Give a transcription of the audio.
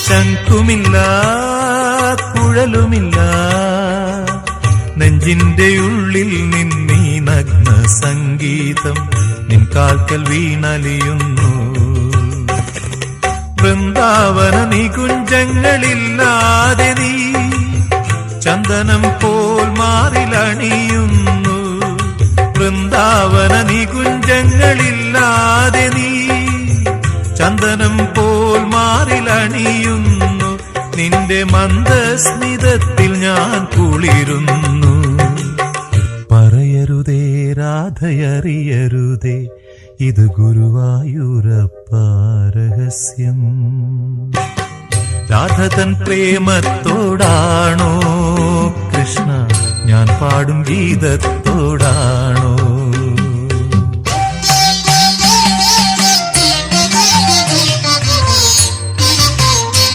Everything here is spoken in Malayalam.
ശംഖുമില്ല കുഴലുമില്ല നെഞ്ചിന്റെ ഉള്ളിൽ നിന്നീ നഗ്ന സംഗീതം നിൻ കാൽക്കൽ വീണലിയുന്നു. വൃന്ദാവന നികുഞ്ചങ്ങളില്ലാതെ നീ ചന്ദനം പോൽ മാറിലണിയുന്നു. വൃന്ദാവന നികുഞ്ചങ്ങളില്ലാതെ നീ ചന്ദനം പോൽ മാറിലണിയുന്നു. നിന്റെ മന്ദസ്മിതത്തിൽ ഞാൻ കുളിരുന്നു. പറയരുതേ രാധയറിയരുതേ ഇത് ഗുരുവായൂരപ്പ രഹസ്യം. രാധതൻ പ്രേമത്തോടാണോ കൃഷ്ണ ഞാൻ പാടും ഗീതത്തോടാണോ?